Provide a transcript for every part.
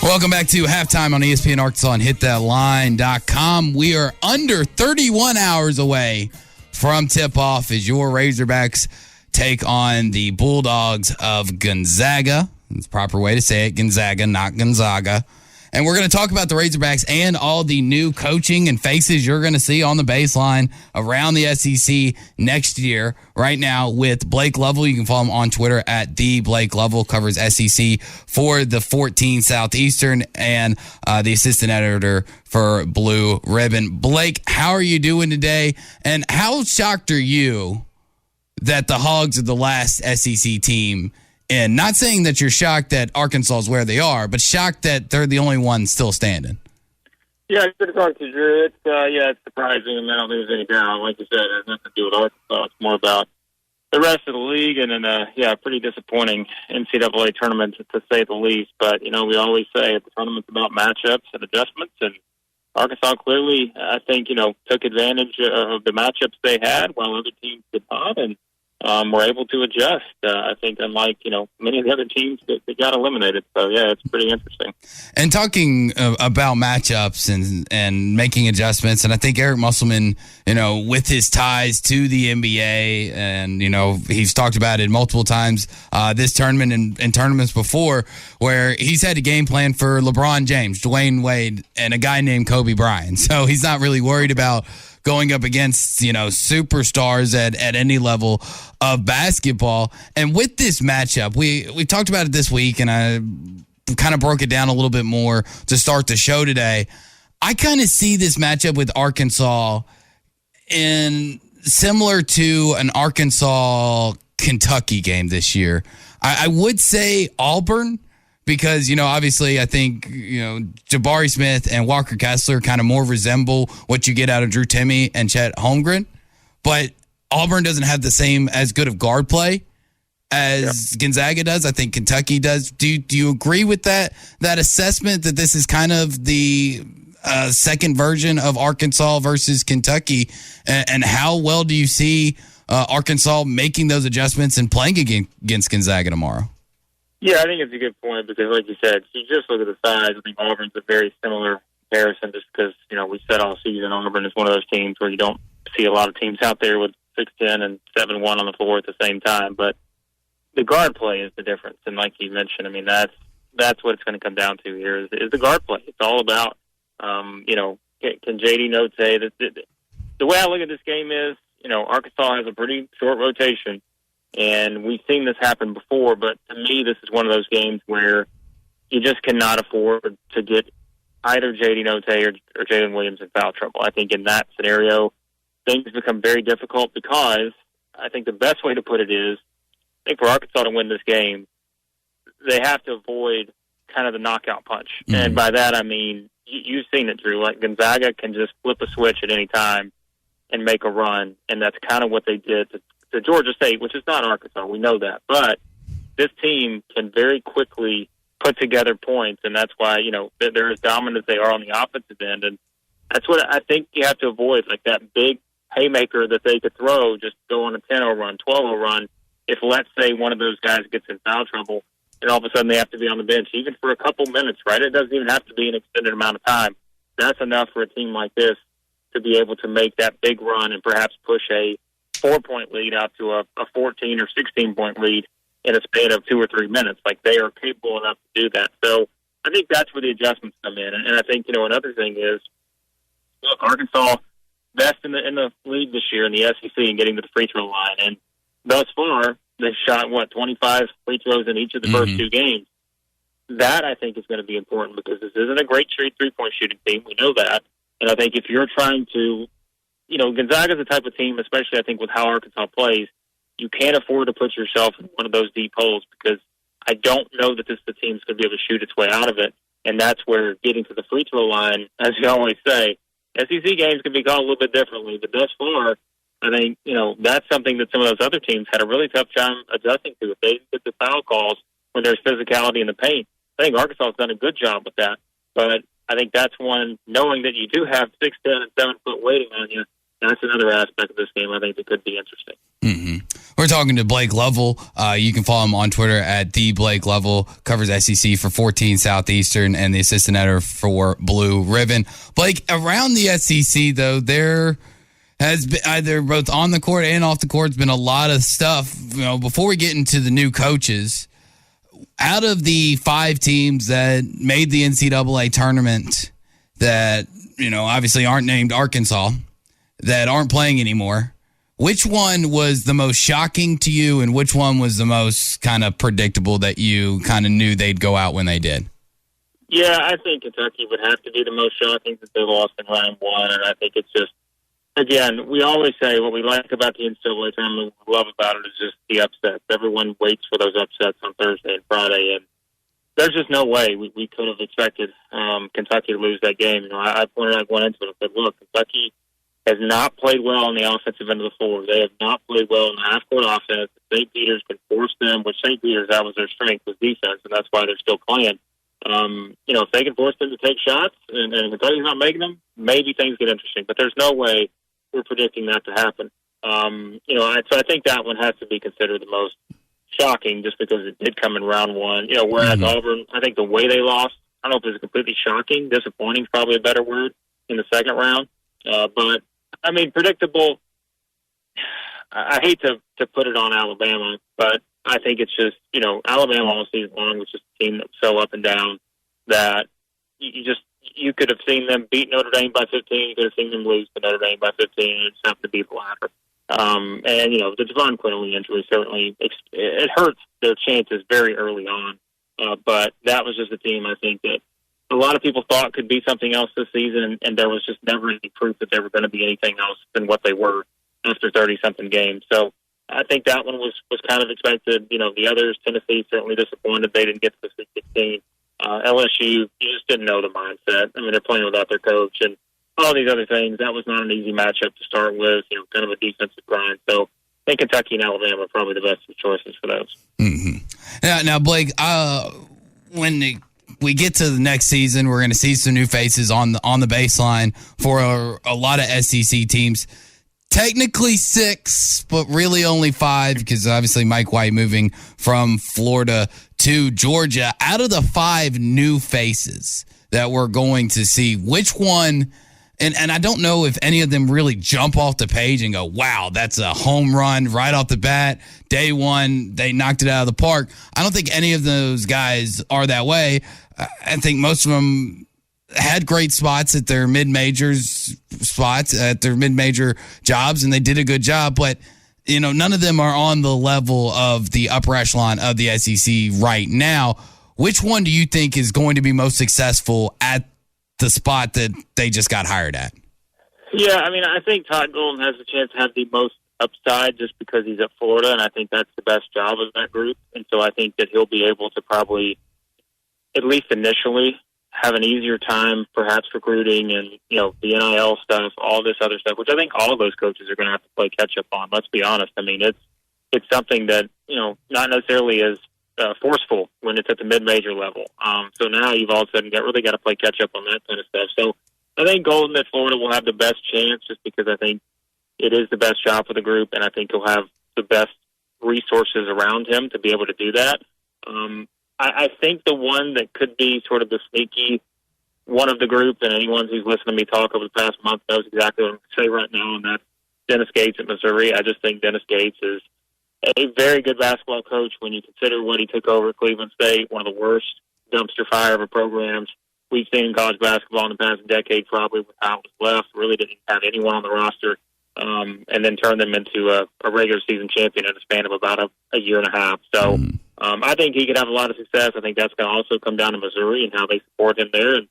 Welcome back to Halftime on ESPN Arkansas and HitThatLine.com. We are under 31 hours away from tip-off as your Razorbacks take on the Bulldogs of Gonzaga. That's the proper way to say it, Gonzaga, not Gonzaga. And we're going to talk about the Razorbacks and all the new coaching and faces you're going to see on the baseline around the SEC next year. Right now with Blake Lovell. You can follow him on Twitter at @TheBlakeLovell. Covers SEC for the 14 Southeastern and the assistant editor for Blue Ribbon. Blake, how are you doing today? And how shocked are you that the Hogs are the last SEC team? And not saying that you're shocked that Arkansas is where they are, but shocked that they're the only ones still standing. Yeah, good to talk to you, Drew. It's surprising, and I don't think there's any doubt. Like you said, it has nothing to do with Arkansas. It's more about the rest of the league, and then, pretty disappointing NCAA tournament, to say the least. But, we always say the tournament's about matchups and adjustments, and Arkansas clearly, I think, took advantage of the matchups they had while other teams did not, and were able to adjust, I think, unlike, many of the other teams that got eliminated. So, yeah, it's pretty interesting. And talking about matchups and making adjustments, and I think Eric Musselman, with his ties to the NBA, and, he's talked about it multiple times this tournament and tournaments before, where he's had a game plan for LeBron James, Dwayne Wade, and a guy named Kobe Bryant. So he's not really worried about going up against, superstars at any level of basketball. And with this matchup, we talked about it this week, and I kind of broke it down a little bit more to start the show today. I kind of see this matchup with Arkansas in similar to an Arkansas-Kentucky game this year. I would say Auburn, because, obviously I think, Jabari Smith and Walker Kessler kind of more resemble what you get out of Drew Timme and Chet Holmgren. But Auburn doesn't have the same as good of guard play as Gonzaga does. I think Kentucky does. Do you agree with that assessment that this is kind of the second version of Arkansas versus Kentucky? And how well do you see Arkansas making those adjustments and playing against Gonzaga tomorrow? Yeah, I think it's a good point because, like you said, you just look at the size. I think Auburn's a very similar comparison just because, we said all season Auburn is one of those teams where you don't see a lot of teams out there with 6'10" and 7'1" on the floor at the same time. But the guard play is the difference. And like you mentioned, that's what it's going to come down to here is the guard play. It's all about, can JD Note say that the way I look at this game is, Arkansas has a pretty short rotation. And we've seen this happen before, but to me, this is one of those games where you just cannot afford to get either J.D. Note or Jalen Williams in foul trouble. I think in that scenario, things become very difficult because I think the best way to put it is, I think for Arkansas to win this game, they have to avoid kind of the knockout punch. Mm-hmm. And by that, I mean, you've seen it, Drew. Like Gonzaga can just flip a switch at any time and make a run, and that's kind of what they did to Georgia State, which is not Arkansas. We know that. But this team can very quickly put together points, and that's why, they're as dominant as they are on the offensive end. And that's what I think you have to avoid, like that big haymaker that they could throw, just go on a 10-0 run, 12-0 run. If, let's say, one of those guys gets in foul trouble, and all of a sudden they have to be on the bench, even for a couple minutes, right? It doesn't even have to be an extended amount of time. That's enough for a team like this to be able to make that big run and perhaps push a 4-point lead out to a 14 or 16-point lead in a span of 2 or 3 minutes. Like, they are capable enough to do that. So I think that's where the adjustments come in. And I think, another thing is, look, Arkansas best in the league this year in the SEC and getting to the free throw line. And thus far, they've shot, 25 free throws in each of the first 2 games. That, I think, is going to be important because this isn't a great three-point shooting team. We know that. And I think if you're trying to Gonzaga's the type of team, especially I think with how Arkansas plays, you can't afford to put yourself in one of those deep holes because I don't know that the team's going to be able to shoot its way out of it. And that's where getting to the free throw line, as you always say, SEC games can be called a little bit differently. But thus far, I think, that's something that some of those other teams had a really tough time adjusting to. If they didn't get the foul calls when there's physicality in the paint, I think Arkansas has done a good job with that. But I think that's one, knowing that you do have 6'10" and 7-foot weighting on you, that's another aspect of this game I think that could be interesting. Mm-hmm. We're talking to Blake Lovell. You can follow him on Twitter at @TheBlakeLovell. Covers SEC for 14 Southeastern and the assistant editor for Blue Ribbon. Blake, around the SEC, though, there has been either both on the court and off the court, has been a lot of stuff. Before we get into the new coaches, out of the 5 teams that made the NCAA tournament that, obviously aren't named Arkansas, that aren't playing anymore, which one was the most shocking to you, and which one was the most kind of predictable that you kind of knew they'd go out when they did? Yeah, I think Kentucky would have to be the most shocking since they lost in round 1, and I think it's just, again, we always say what we like about the NCAA tournament, what we love about it is just the upsets. Everyone waits for those upsets on Thursday and Friday, and there's just no way we could have expected Kentucky to lose that game. I pointed out going into it, I said, look, Kentucky has not played well on the offensive end of the floor. They have not played well in the half-court offense. St. Peter's can force them, which St. Peter's, that was their strength, was defense, and that's why they're still playing. If they can force them to take shots and Kentucky's not making them, maybe things get interesting. But there's no way we're predicting that to happen. So I think that one has to be considered the most shocking just because it did come in round 1. Whereas Auburn, I think the way they lost, I don't know if it was completely shocking. Disappointing is probably a better word in the second round. But I mean, predictable, I hate to put it on Alabama, but I think it's just, Alabama all season long was just a team that was so up and down that you could have seen them beat Notre Dame by 15, you could have seen them lose to Notre Dame by 15, and it just happened to be the latter. The Devon Quinley injury certainly, it hurts their chances very early on, but that was just a team I think that a lot of people thought could be something else this season, and there was just never any proof that they were going to be anything else than what they were after 30-something games. So I think that one was kind of expected. The others, Tennessee, certainly disappointed they didn't get to the Sweet 16. LSU, you just didn't know the mindset. I mean, they're playing without their coach and all these other things. That was not an easy matchup to start with, kind of a defensive grind. So I think Kentucky and Alabama are probably the best of choices for those. Mm-hmm. Now, Blake, when we get to the next season, we're going to see some new faces on the baseline for a lot of SEC teams. Technically 6, but really only 5 because obviously Mike White moving from Florida to Georgia. Out of the 5 new faces that we're going to see, which one, and I don't know if any of them really jump off the page and go, wow, that's a home run right off the bat. Day one, they knocked it out of the park. I don't think any of those guys are that way. I think most of them had great spots at their mid-major jobs, and they did a good job. But, none of them are on the level of the upper echelon of the SEC right now. Which one do you think is going to be most successful at the spot that they just got hired at? Yeah, I mean, I think Todd Golden has a chance to have the most upside just because he's at Florida, and I think that's the best job of that group. And so I think that he'll be able to probably, at least initially, have an easier time perhaps recruiting and, the NIL stuff, all this other stuff, which I think all of those coaches are going to have to play catch-up on. Let's be honest. I mean, it's something that, not necessarily is forceful when it's at the mid-major level. So now you've all of a sudden really got to play catch-up on that kind of stuff. So I think Golden at Florida will have the best chance just because I think it is the best job for the group, and I think he'll have the best resources around him to be able to do that. I think the one that could be sort of the sneaky one of the group, and anyone who's listened to me talk over the past month knows exactly what I'm going to say right now, and that's Dennis Gates at Missouri. I just think Dennis Gates is a very good basketball coach when you consider what he took over at Cleveland State, one of the worst dumpster fire of programs we've seen in college basketball in the past decade, probably without was left. Really didn't have anyone on the roster, and then turned them into a regular season champion in a span of about a year and a half. So I think he could have a lot of success. I think that's going to also come down to Missouri and how they support him there. And,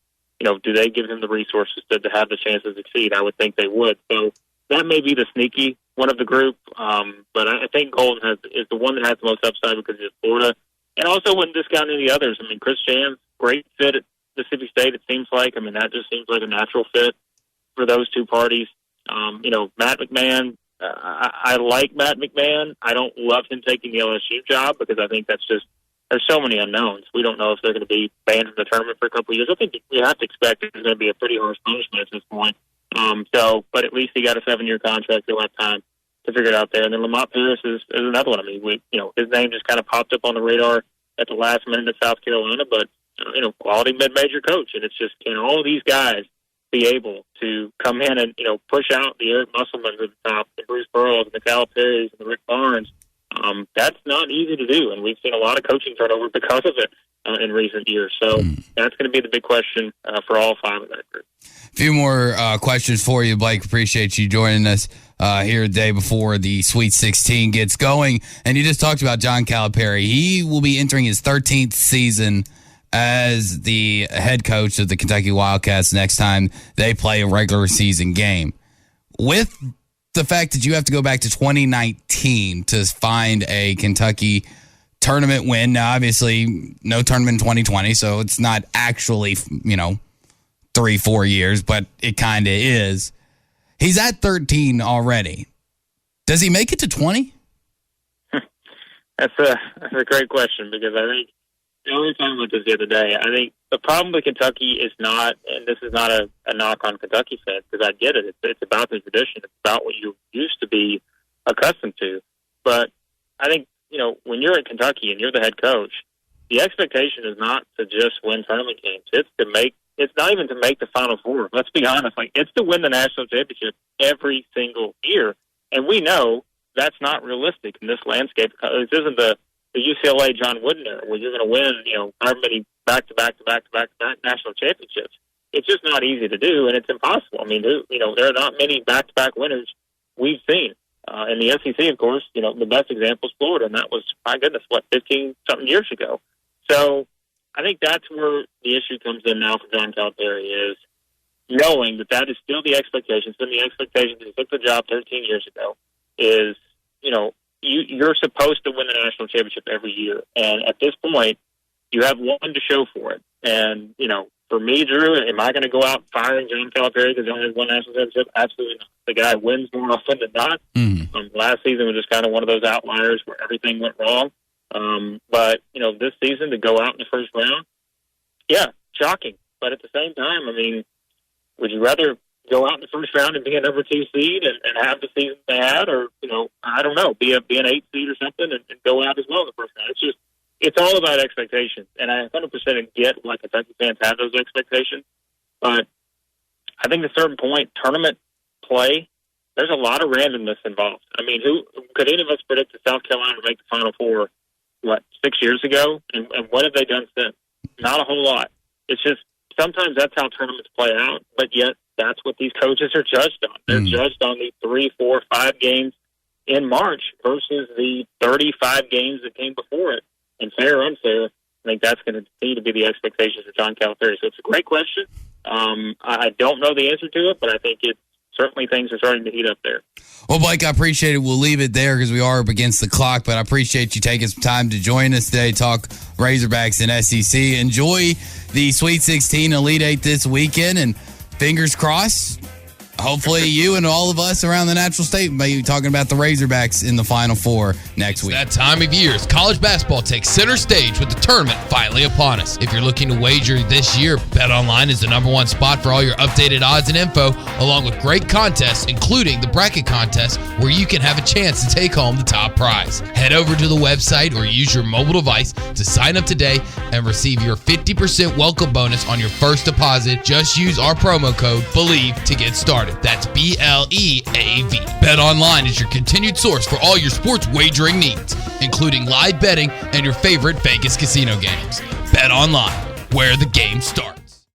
do they give him the resources to have the chance to succeed? I would think they would. So that may be the sneaky one of the group. But I think Golden is the one that has the most upside because he's Florida. And also wouldn't discount any others. I mean, Chris Jans, great fit at Mississippi State, it seems like. I mean, that just seems like a natural fit for those two parties. Matt McMahon, I like Matt McMahon. I don't love him taking the LSU job because I think that's just, there's so many unknowns. We don't know if they're going to be banned from the tournament for a couple of years. I think we have to expect there's going to be a pretty harsh punishment at this point. But at least he got a 7-year contract. He'll have time to figure it out there. And then Lamont Paris is another one. I mean, his name just kind of popped up on the radar at the last minute in South Carolina, but, quality mid-major coach. And it's just, all of these guys be able to come in and, push out the Eric Musselmans at the top, the Bruce Pearls and the Caliparis and the Rick Barnes. That's not easy to do, and we've seen a lot of coaching turnover because of it in recent years. So that's going to be the big question for all 5 of that group. A few more questions for you, Blake. Appreciate you joining us here the day before the Sweet 16 gets going. And you just talked about John Calipari. He will be entering his 13th season as the head coach of the Kentucky Wildcats next time they play a regular season game. With the fact that you have to go back to 2019 to find a Kentucky tournament win. Now, obviously, no tournament in 2020, so it's not actually, 3-4 years, but it kind of is. He's at 13 already. Does he make it to 20? That's a great question, because I think the only time with this the other day, I think the problem with Kentucky is not, and this is not a knock on Kentucky fans, because I get it. It's about the tradition. It's about what you used to be accustomed to. But I think, when you're at Kentucky and you're the head coach, the expectation is not to just win tournament games. It's not even to make the Final Four. Let's be honest. It's to win the national championship every single year. And we know that's not realistic in this landscape. This isn't the UCLA John Wooden era where you're going to win, however many back-to-back national championships. It's just not easy to do, and it's impossible. I mean, there are not many back-to-back winners we've seen. In the SEC, of course, the best example is Florida, and that was, my goodness, 15-something years ago. So I think that's where the issue comes in now for John Calipari, is knowing that is still the expectation. It's been the expectation that he took the job 13 years ago, is, you're supposed to win the national championship every year. And at this point, you have one to show for it. And, for me, Drew, am I going to go out firing John Calipari because he only has one national championship? Absolutely not. The guy wins more often than not. Last season was just kind of one of those outliers where everything went wrong. But, this season to go out in the first round, yeah, shocking. But at the same time, I mean, would you rather go out in the first round and be a number 2 seed and have the season they had, or, I don't know, be an 8 seed or something and go out as well in the first round? It's all about expectations. And I 100% get why Kentucky fans have those expectations. But I think at a certain point, tournament play, there's a lot of randomness involved. I mean, who could any of us predict that South Carolina would make the Final Four, 6 years ago? And what have they done since? Not a whole lot. It's just sometimes that's how tournaments play out, but yet that's what these coaches are judged on. They're judged on the 3, 4, 5 games in March versus the 35 games that came before it. And fair or unfair, I think that's going to continue to be the expectations for John Calipari. So it's a great question. I don't know the answer to it, but I think certainly things are starting to heat up there. Well, Blake, I appreciate it. We'll leave it there because we are up against the clock, but I appreciate you taking some time to join us today, talk Razorbacks and SEC. Enjoy the Sweet 16 Elite 8 this weekend, and fingers crossed, hopefully you and all of us around the natural state may be talking about the Razorbacks in the Final Four next week. That time of year as college basketball takes center stage with the tournament finally upon us. If you're looking to wager this year, BetOnline is the #1 spot for all your updated odds and info, along with great contests, including the bracket contest, where you can have a chance to take home the top prize. Head over to the website or use your mobile device to sign up today and receive your 50% welcome bonus on your first deposit. Just use our promo code BELIEVE to get started. That's BLEAV. BetOnline is your continued source for all your sports wagering needs, including live betting and your favorite Vegas casino games. BetOnline, where the game starts.